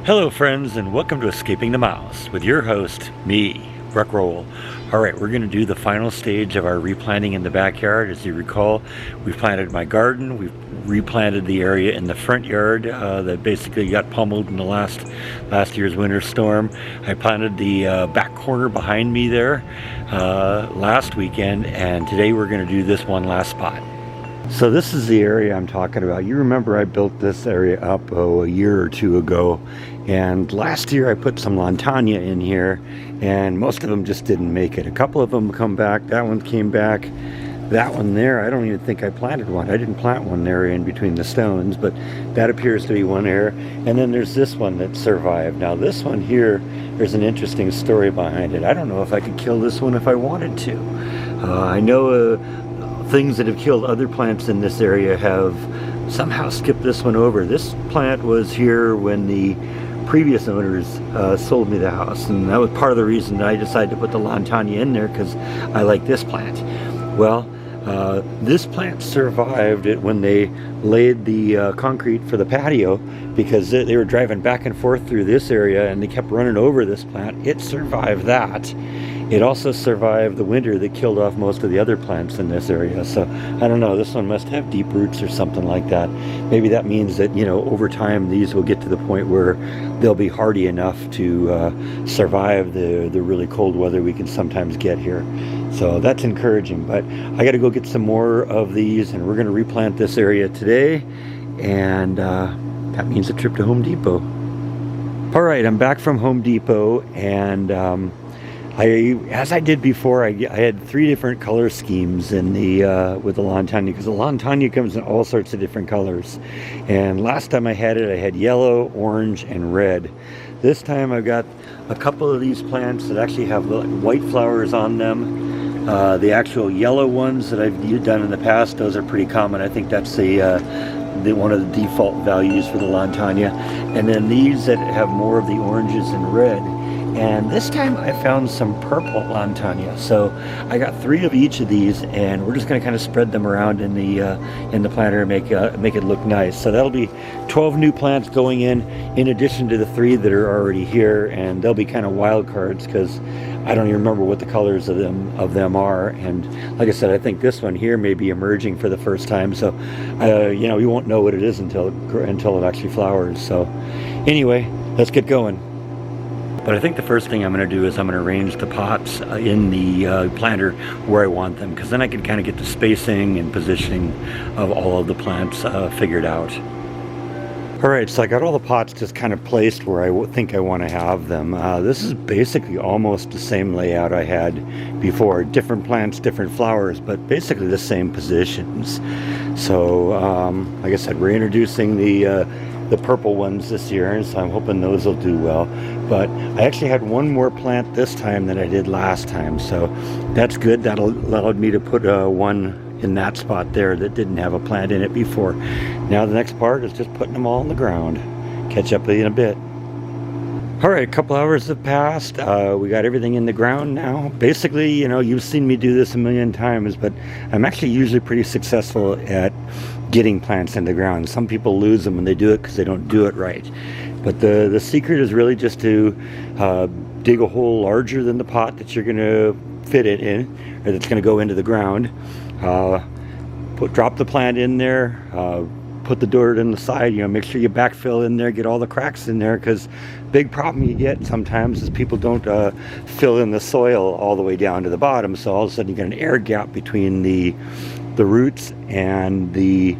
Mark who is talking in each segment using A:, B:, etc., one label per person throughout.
A: Hello friends, and welcome to Escaping the Mouse with your host, me, Ruck Roll. Alright, we're going to do the final stage of our replanting in the backyard. As you recall, we planted my garden, we've replanted the area in the front yard that basically got pummeled in the last year's winter storm. I planted the back corner behind me there last weekend, and today we're going to do this one last spot. So this is the area I'm talking about. You remember I built this area up a year or two ago, and last year I put some Lantana in here, and most of them just didn't make it. A couple of them come back. That one came back. That one there, I don't even think I planted one. I didn't plant one there in between the stones, but that appears to be one there. And then there's this one that survived. Now this one here, there's an interesting story behind it. I don't know if I could kill this one if I wanted to. I know things that have killed other plants in this area have somehow skipped this one over. This plant was here when the previous owners sold me the house, and that was part of the reason that I decided to put the Lantana in there, because I like this plant. Well, this plant survived it when they laid the concrete for the patio, because they were driving back and forth through this area and they kept running over this plant. It survived that. It also survived the winter that killed off most of the other plants in this area. So I don't know, this one must have deep roots or something like that. Maybe that means that, you know, over time these will get to the point where they'll be hardy enough to survive the really cold weather we can sometimes get here. So that's encouraging. But I got to go get some more of these, and we're going to replant this area today, and that means a trip to Home Depot. All right, I'm back from Home Depot, and as I did before, I had 3 different color schemes in the with the Lantana, because the Lantana comes in all sorts of different colors. And last time I had it, I had yellow, orange, and red. This time I've got a couple of these plants that actually have white flowers on them. The actual yellow ones that I've done in the past, those are pretty common. I think that's one of the default values for the Lantana. And then these that have more of the oranges and red. And this time I found some purple Lantana. So I got 3 of each of these, and we're just going to kind of spread them around in the planter and make it look nice. So that'll be 12 new plants going in addition to the 3 that are already here, and they'll be kind of wild cards because I don't even remember what the colors of them are. And like I said, I think this one here may be emerging for the first time. So you know, you won't know what it is until it actually flowers. So anyway, let's get going. But I think the first thing I'm going to do is I'm going to arrange the pots in the planter where I want them, because then I can kind of get the spacing and positioning of all of the plants figured out. Alright, so I got all the pots just kind of placed where I think I want to have them. This is basically almost the same layout I had before. Different plants, different flowers, but basically the same positions. So, like I said, we're introducing the purple ones this year, and so I'm hoping those will do well. But I actually had one more plant this time than I did last time, so that's good. That allowed me to put one in that spot there that didn't have a plant in it before. Now the next part is just putting them all in the ground. Catch up in a bit. Alright, a couple hours have passed. We got everything in the ground now. Basically, you know, you've seen me do this a million times, but I'm actually usually pretty successful at getting plants in the ground. Some people lose them when they do it because they don't do it right. But the secret is really just to dig a hole larger than the pot that you're going to fit it in, or that's going to go into the ground. Drop the plant in there, put the dirt in the side, you know, make sure you backfill in there, get all the cracks in there, because big problem you get sometimes is people don't fill in the soil all the way down to the bottom, so all of a sudden you get an air gap between the roots and the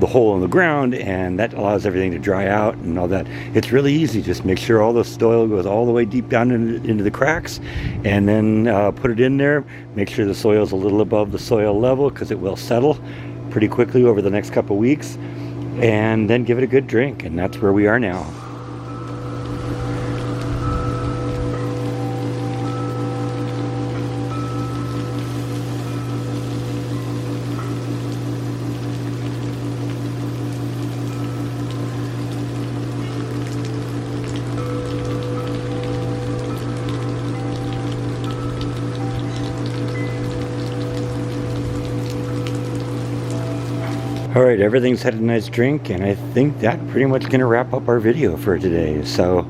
A: hole in the ground, and that allows everything to dry out and all that. It's really easy. Just make sure all the soil goes all the way deep down into the cracks, and then put it in there. Make sure the soil is a little above the soil level, because it will settle pretty quickly over the next couple weeks, and then give it a good drink, and that's where we are now. All right, everything's had a nice drink, and I think that pretty much going to wrap up our video for today. So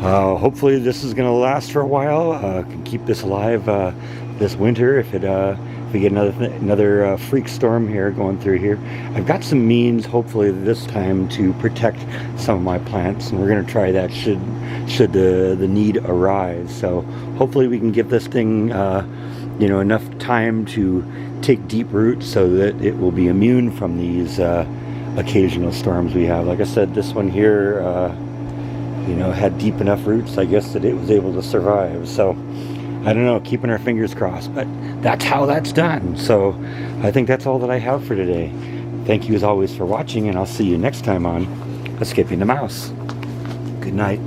A: hopefully this is going to last for a while. Can keep this alive this winter if we get another freak storm here going through here. I've got some means, hopefully this time, to protect some of my plants, and we're going to try that should the need arise. So hopefully we can give this thing enough time to take deep roots so that it will be immune from these occasional storms we have. Like I said, this one here had deep enough roots, I guess, that it was able to survive. So I don't know, keeping our fingers crossed, but that's how that's done. So I think that's all that I have for today. Thank you as always for watching, and I'll see you next time on Escaping the Mouse. Good night.